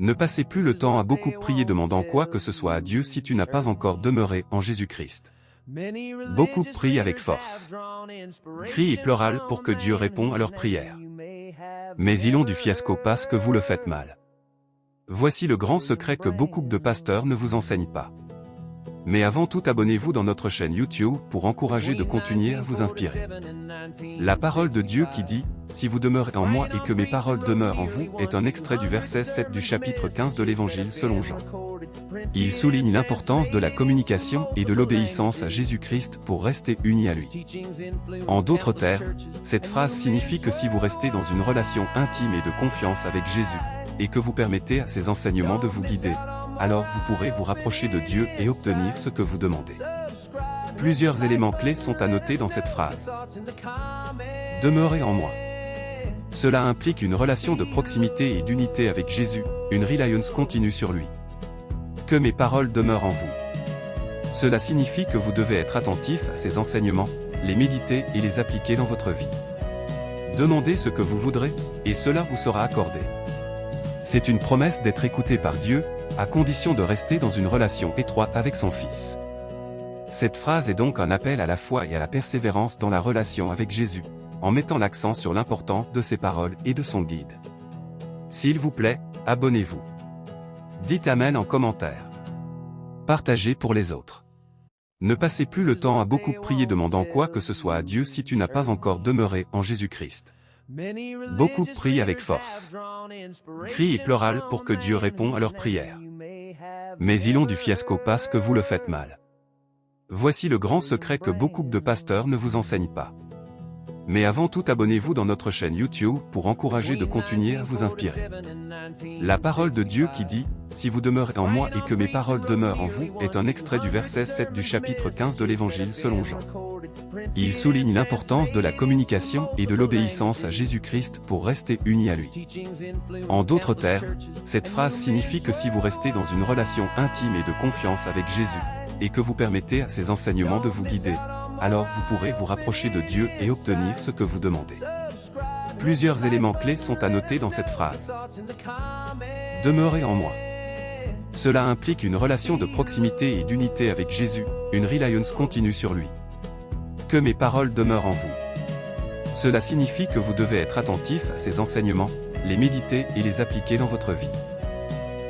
Ne passez plus le temps à beaucoup prier demandant quoi que ce soit à Dieu si tu n'as pas encore demeuré en Jésus-Christ. Beaucoup prient avec force. Crient et pleurent pour que Dieu réponde à leurs prières. Mais ils ont du fiasco parce que vous le faites mal. Voici le grand secret que beaucoup de pasteurs ne vous enseignent pas. Mais avant tout, abonnez-vous dans notre chaîne YouTube pour encourager de continuer à vous inspirer. La parole de Dieu qui dit « Si vous demeurez en moi et que mes paroles demeurent en vous » est un extrait du verset 7 du chapitre 15 de l'Évangile selon Jean. Il souligne l'importance de la communication et de l'obéissance à Jésus-Christ pour rester unis à lui. En d'autres termes, cette phrase signifie que si vous restez dans une relation intime et de confiance avec Jésus, et que vous permettez à ses enseignements de vous guider, alors vous pourrez vous rapprocher de Dieu et obtenir ce que vous demandez. Plusieurs éléments clés sont à noter dans cette phrase. Demeurez en moi. Cela implique une relation de proximité et d'unité avec Jésus, une reliance continue sur lui. Que mes paroles demeurent en vous. Cela signifie que vous devez être attentif à ses enseignements, les méditer et les appliquer dans votre vie. Demandez ce que vous voudrez, et cela vous sera accordé. C'est une promesse d'être écouté par Dieu, à condition de rester dans une relation étroite avec son Fils. Cette phrase est donc un appel à la foi et à la persévérance dans la relation avec Jésus, en mettant l'accent sur l'importance de ses paroles et de son guide. S'il vous plaît, abonnez-vous. Dites Amen en commentaire. Partagez pour les autres. Ne passez plus le temps à beaucoup prier demandant quoi que ce soit à Dieu si tu n'as pas encore demeuré en Jésus-Christ. Beaucoup prient avec force. Crient et pleurent pour que Dieu réponde à leurs prières. Mais ils ont du fiasco parce que vous le faites mal. Voici le grand secret que beaucoup de pasteurs ne vous enseignent pas. Mais avant tout, abonnez-vous dans notre chaîne YouTube pour encourager de continuer à vous inspirer. La parole de Dieu qui dit « Si vous demeurez en moi et que mes paroles demeurent en vous » est un extrait du verset 7 du chapitre 15 de l'Évangile selon Jean. Il souligne l'importance de la communication et de l'obéissance à Jésus-Christ pour rester unis à lui. En d'autres termes, cette phrase signifie que si vous restez dans une relation intime et de confiance avec Jésus, et que vous permettez à ses enseignements de vous guider, alors vous pourrez vous rapprocher de Dieu et obtenir ce que vous demandez. Plusieurs éléments clés sont à noter dans cette phrase. Demeurez en moi. Cela implique une relation de proximité et d'unité avec Jésus, une reliance continue sur lui. Que mes paroles demeurent en vous. Cela signifie que vous devez être attentif à ses enseignements, les méditer et les appliquer dans votre vie.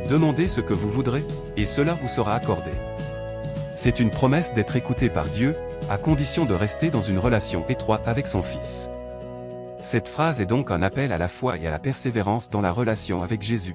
Demandez ce que vous voudrez, et cela vous sera accordé. C'est une promesse d'être écouté par Dieu, à condition de rester dans une relation étroite avec son Fils. Cette phrase est donc un appel à la foi et à la persévérance dans la relation avec Jésus,